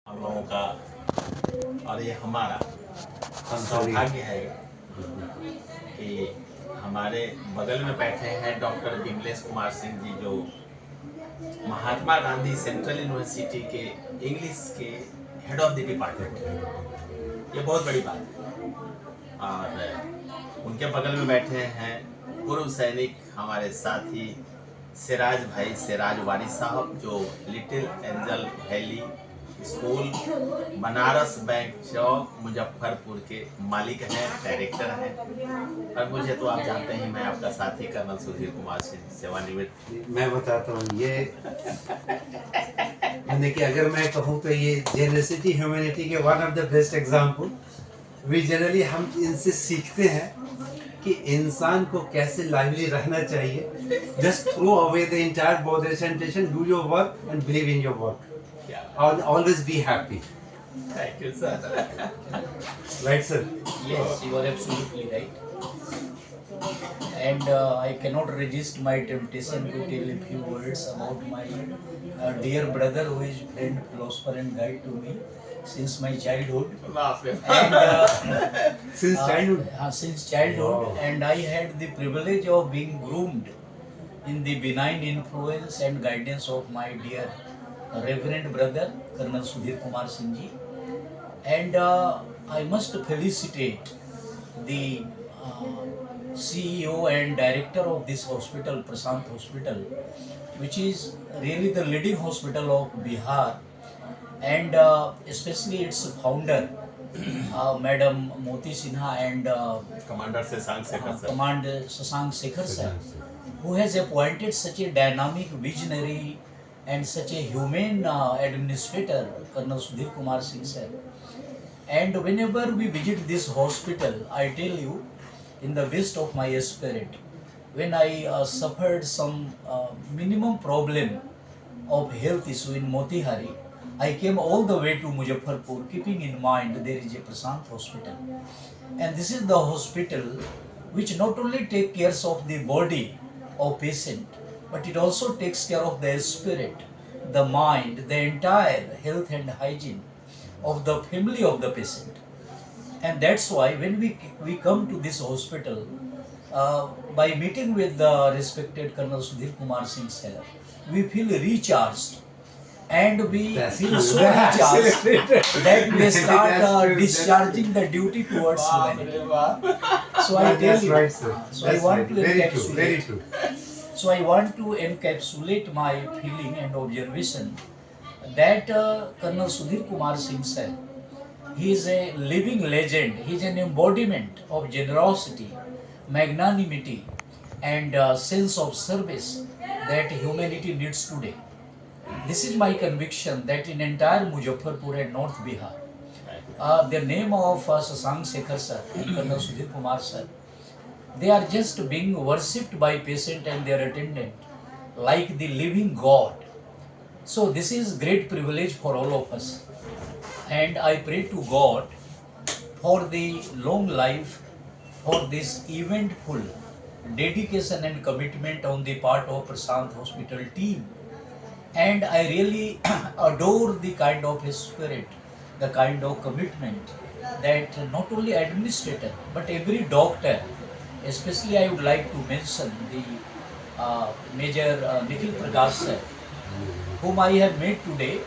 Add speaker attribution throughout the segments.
Speaker 1: हम लोगों का और ये हमारा सौभाग्य है कि हमारे बगल में बैठे हैं डॉक्टर विमलेश कुमार सिंह जी, जो महात्मा गांधी सेंट्रल यूनिवर्सिटी के इंग्लिश के हेड ऑफ द डिपार्टमेंट है। ये बहुत बड़ी बात है। और उनके बगल में बैठे हैं पूर्व सैनिक हमारे साथी सिराज भाई, सिराज वारी साहब, जो Little Angel Valley School Banaras Bank Chowk Muzaffarpur के मालिक हैं, डायरेक्टर हैं। और मुझे तो आप जानते हैं, मैं आपका साथी कर्नल सुधीर कुमार सिंह, सेवानिवृत्त।
Speaker 2: मैं बताता हूँ ये देखिए, अगर मैं कहूँ तो ये जेनरसिटी ह्यूमैनिटी के one of the best example we generally हम इनसे सीखते हैं कि इंसान को कैसे लाइवली रहना चाहिए। Just throw away the entire bothers and tension, do your work and believe in your work and always be happy.
Speaker 1: Thank you, sir.
Speaker 2: Right, sir?
Speaker 3: Yes, you are absolutely right. And I cannot resist my temptation to tell a few words about my dear brother, who is friend, philosopher and guide to me since my childhood. And
Speaker 2: Since childhood?
Speaker 3: Since childhood.
Speaker 2: Wow.
Speaker 3: And I had the privilege of being groomed in the benign influence and guidance of my dear Reverend brother Colonel Sudhir Kumar Singh ji. And I must felicitate the CEO and director of this hospital, Prasant Hospital, which is really the leading hospital of Bihar, and especially its founder, Madam Moti Sinha, and
Speaker 1: Commander Shashank Shekhar sir.
Speaker 3: Commander Shashank Shekhar sir, who has appointed such a dynamic, visionary and such a humane administrator, Colonel Sudhir Kumar Singh sir. And whenever we visit this hospital, I tell you, in the best of my spirit, when I suffered some minimum problem of health issue in Motihari, I came all the way to Muzaffarpur, keeping in mind there is a Prasant hospital. And this is the hospital which not only take care of the body of patient, but it also takes care of the spirit, the mind, the entire health and hygiene of the family of the patient. And that's why when we come to this hospital, by meeting with the respected Colonel Sudhir Kumar Singh sir, we feel recharged. And we feel so recharged that we start discharging the duty towards humanity. So I tell you,
Speaker 2: right, sir.
Speaker 3: so I want to
Speaker 2: very true,
Speaker 3: encapsulate.
Speaker 2: very true.
Speaker 3: So I want to encapsulate my feeling and observation that Colonel Sudhir Kumar Singh sir, he is a living legend. He is an embodiment of generosity, magnanimity, and sense of service that humanity needs today. This is my conviction that in entire Muzaffarpur and North Bihar, the name of Shashank Shekhar sir and Colonel Sudhir Kumar sir, they are just being worshipped by patient and their attendant like the living God. So this is great privilege for all of us, and I pray to God for the long life, for this eventful dedication and commitment on the part of Prasant Hospital team. And I really adore the kind of spirit, the kind of commitment that not only administrator but every doctor, especially I would like to mention the Major Nikhil Prakash sir, whom I have met today.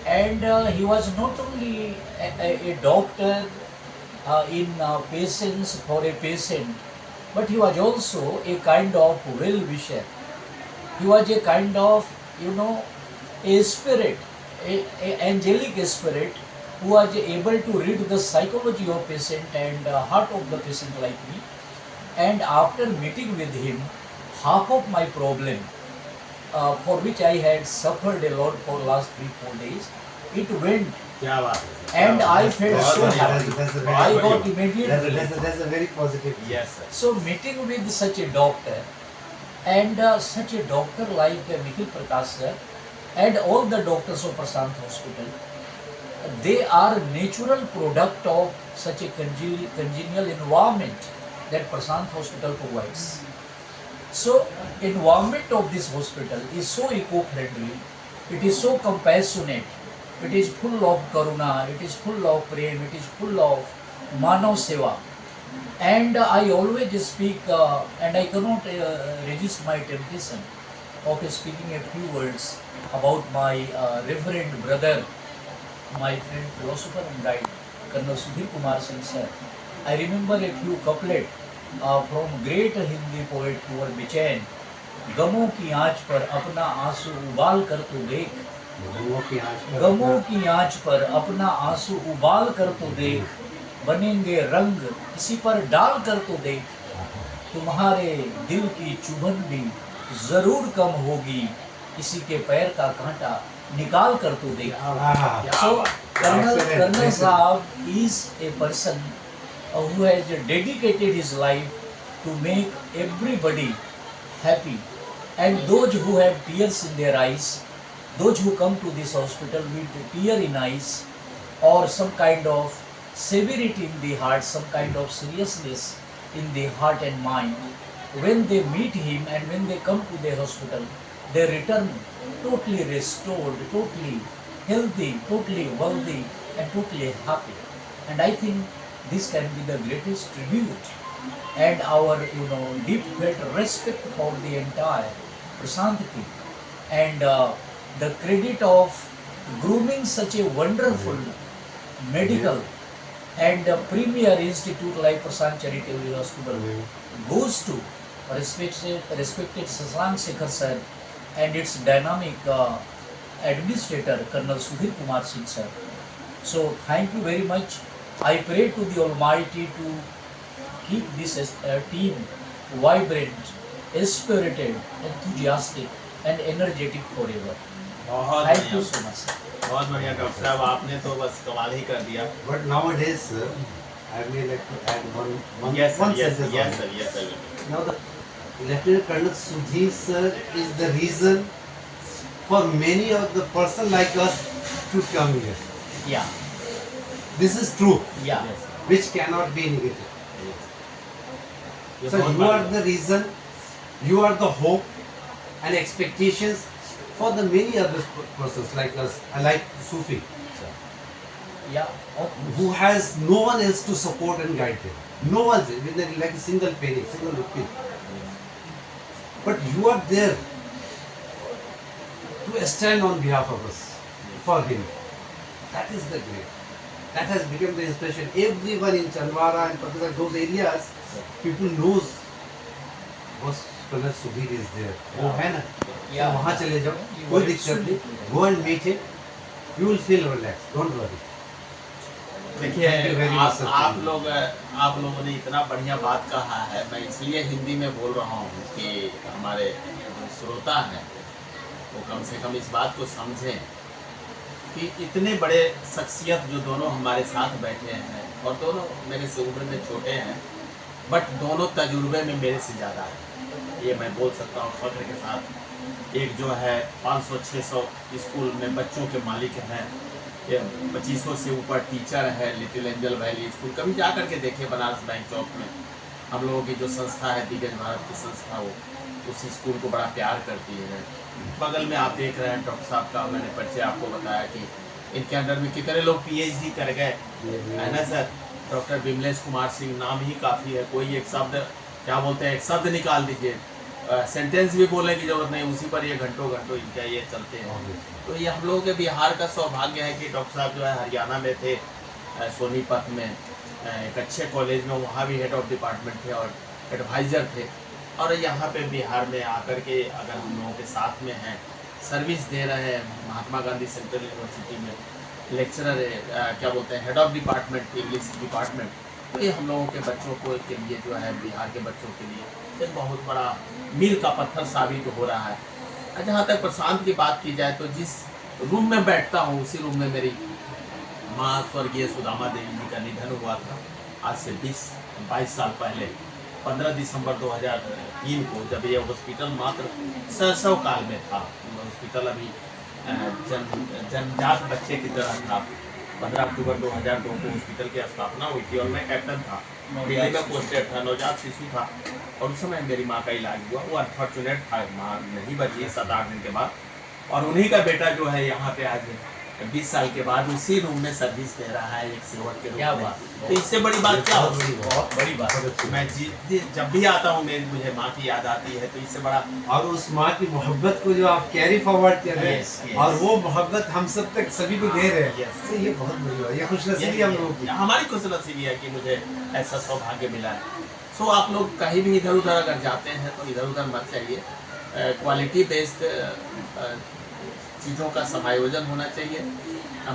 Speaker 3: And he was not only a doctor in patience for a patient, but he was also a kind of well-wisher. He was a kind of, a spirit, a angelic spirit, who was able to read the psychology of patient and heart of the patient like me. And after meeting with him, half of my problem, for which I had suffered a lot for last 3-4 days, it went. And I felt so happy. I got immediately.
Speaker 2: That's a very positive.
Speaker 1: Yes, sir.
Speaker 3: So meeting with such a doctor, and such a doctor like Nikhil Prakash sir, and all the doctors of Prasant Hospital, they are natural product of such a congenial environment that Prasant Hospital provides. So environment of this hospital is so eco-friendly, it is so compassionate, It is full of karuna, it is full of prem, it is full of manav seva. And I always speak, and I cannot resist my temptation of speaking a few words about my reverend brother, my friend, philosopher and guide, Colonel Sudhir Kumar Singh sir. I remember a few couplet from great Hindi poet Kuwar Bichain. गमों की आंच पर अपना आंसू उबाल कर तो देख, गमों की आंच पर अपना आंसू उबाल कर तो देख, बनेंगे रंग किसी पर डाल कर तो देख, तुम्हारे दिल की चुभन भी जरूर कम होगी, किसी के पैर का कांटा निकाल कर तो देख. So Colonel Saab is a person who has dedicated his life to make everybody happy, and those who have tears in their eyes, those who come to this hospital with tear in eyes or some kind of severity in the heart, some kind of seriousness in the heart and mind, when they meet him and when they come to the hospital, they return totally restored, totally healthy, totally wealthy and totally happy. And I think this can be the greatest tribute and our deep felt respect for the entire Prashant team, and the credit of grooming such a wonderful medical and premier institute like Prashant Charitable Hospital goes to respected Shashank Shekhar sir and its dynamic administrator Colonel Sudhir Kumar Singh sir. So thank you very much. I pray to the Almighty to keep this team vibrant, spirited, enthusiastic and energetic forever.
Speaker 1: बहुत
Speaker 3: Thank you
Speaker 1: बढ़िया,
Speaker 3: so much.
Speaker 1: बहुत बढ़िया doctor साहब, आपने तो बस कमाल ही कर दिया.
Speaker 2: But nowadays, sir, I may like to add one
Speaker 1: Yes sir, yes
Speaker 2: sentence
Speaker 1: yes
Speaker 2: on
Speaker 1: sir,
Speaker 2: it.
Speaker 1: yes sir.
Speaker 2: Now the Lieutenant Colonel Sudhir sir is the reason for many of the person like us to come here.
Speaker 3: Yeah,
Speaker 2: This is true,
Speaker 3: yeah,
Speaker 1: Yes, sir.
Speaker 2: which cannot be negated.
Speaker 1: ये
Speaker 2: So
Speaker 1: बहुत
Speaker 2: you are
Speaker 1: बढ़िया.
Speaker 2: the reason, you are the hope and expectations for the many other persons like us, like Sufi,
Speaker 3: yeah.
Speaker 2: who has no one else to support and guide them. No one, with like a single penny, single rupee. But you are there to stand on behalf of us, for him. That is the great. That has become the inspiration. Everyone in Chanwara and Pakistan, those areas, people knows was Colonel Sudhir is there. वो है ना?
Speaker 3: Yeah.
Speaker 2: तो वहाँ चले जाओ,
Speaker 3: You
Speaker 2: कोई
Speaker 3: are
Speaker 2: दिक्कत नहीं.
Speaker 3: absolutely
Speaker 2: Go and meet him. You will feel relaxed. Don't worry.
Speaker 1: देखिए,
Speaker 2: Thank you very much, sir.
Speaker 1: आप लोगों ने इतना बढ़िया बात कहा है. मैं इसलिए हिंदी में बोल रहा हूँ कि हमारे जो श्रोता हैं वो कम से कम इस बात को समझें कि इतने बड़े शख्सियत जो दोनों हमारे साथ बैठे हैं और दोनों मेरे से उम्र में छोटे हैं, बट दोनों तजुर्बे में मेरे से ज़्यादा है, ये मैं बोल सकता हूँ फख्र के साथ. एक जो है 500-600 स्कूल में बच्चों के मालिक हैं, 2500 से ऊपर टीचर है लिटिल एंजल वैली स्कूल. कभी जा कर के देखिए बनारस बैंक चौक में हम लोगों की जो संस्था है दिग्गज भारत की संस्था, वो उस स्कूल को बड़ा प्यार करती है. बगल में आप देख रहे हैं डॉक्टर साहब का मैंने परिचय आपको बताया कि इनके अंडर में कितने लोग PhD कर गए, है ना सर. डॉक्टर बिमलेश कुमार सिंह नाम ही काफ़ी है. कोई एक शब्द क्या बोलते हैं, एक शब्द निकाल दीजिए, सेंटेंस भी बोलने की जरूरत नहीं, उसी पर ये घंटों घंटों इनका ये चलते हैं. तो ये हम लोगों के बिहार का सौभाग्य है कि डॉक्टर साहब जो है हरियाणा में थे, सोनीपत में एक अच्छे कॉलेज में वहाँ भी हेड ऑफ डिपार्टमेंट थे और एडवाइज़र थे, और यहाँ पे बिहार में आकर के अगर हम लोगों के साथ में हैं, सर्विस दे रहे हैं. महात्मा गांधी सेंट्रल यूनिवर्सिटी में लेक्चरर क्या बोलते हैं, head of department English department. तो ये हम लोगों के बच्चों को के लिए जो है बिहार के बच्चों के लिए एक बहुत बड़ा मील का पत्थर साबित हो रहा है. जहाँ तक प्रशांत की बात की जाए तो जिस रूम में बैठता हूँ उसी रूम में मेरी माँ स्वर्गीय सुदामा देवी जी का निधन हुआ था आज से 22 साल पहले, 15 दिसंबर 2003 को, जब ये हॉस्पिटल मात्र शैशव काल में था. हॉस्पिटल अभी जन्मजात बच्चे की तरह था. 15 अक्टूबर 2002 को हॉस्पिटल की स्थापना हुई थी और मैं कैप्टन था, दिल्ली में पोस्टेड था, नवजात शिशु था. और उस समय मेरी माँ का इलाज हुआ. वो अनफॉर्चुनेट था, माँ नहीं बची 7-8 दिन के बाद. और उन्हीं का बेटा जो है यहाँ पे आज 20 साल के बाद उसी रूम में सर्विस दे रहा है एक सेवक के
Speaker 3: क्या
Speaker 1: रूप में।
Speaker 3: बात,
Speaker 1: तो इससे बड़ी बात क्या हो सकती है?
Speaker 3: बहुत बड़ी बात।
Speaker 1: मैं जब भी आता हूँ मुझे माँ की याद आती है, तो इससे बड़ा
Speaker 2: और उस माँ की मोहब्बत को जो आप कैरी फॉरवर्ड कर रहे
Speaker 1: Yes,
Speaker 2: हैं
Speaker 1: yes.
Speaker 2: और वो मोहब्बत हम सब तक सभी को दे रहे हैं,
Speaker 1: Yes.
Speaker 2: तो ये बहुत बड़ी बात है, ये खुशनसीबी हम लोगों की।
Speaker 1: हमारी खुशनसीबी है कि मुझे ऐसा सौभाग्य मिला है। सो आप लोग कहीं भी इधर उधर अगर जाते हैं तो इधर उधर मत जाइए, क्वालिटी बेस्ड चीज़ों का समायोजन होना चाहिए।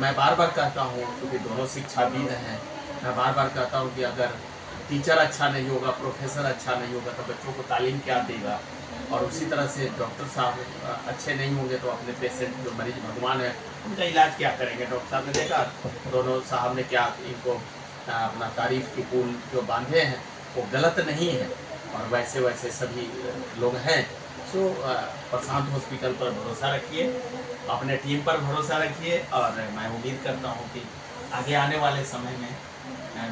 Speaker 1: मैं बार बार कहता हूँ, क्योंकि दोनों शिक्षाविद हैं, मैं बार बार कहता हूँ कि अगर टीचर अच्छा नहीं होगा, प्रोफेसर अच्छा नहीं होगा, तो बच्चों को तालीम क्या देगा। और उसी तरह से डॉक्टर साहब अच्छे नहीं होंगे तो अपने पेशेंट जो मरीज भगवान है उनका इलाज क्या करेंगे। डॉक्टर साहब ने देखा दोनों साहब ने क्या इनको अपना तारीफ की पुल जो बांधे हैं वो गलत नहीं है, और वैसे वैसे सभी लोग हैं। सो प्रशांत हॉस्पिटल पर भरोसा रखिए, अपने टीम पर भरोसा रखिए, और मैं उम्मीद करता हूँ कि आगे आने वाले समय में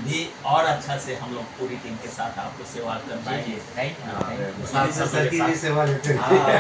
Speaker 1: भी और अच्छा से हम लोग पूरी टीम के साथ आपको सेवा कर पाएंगे।
Speaker 3: Thank you.
Speaker 2: साथ में सर की भी सेवा लेते
Speaker 3: हाँ।
Speaker 2: हैं।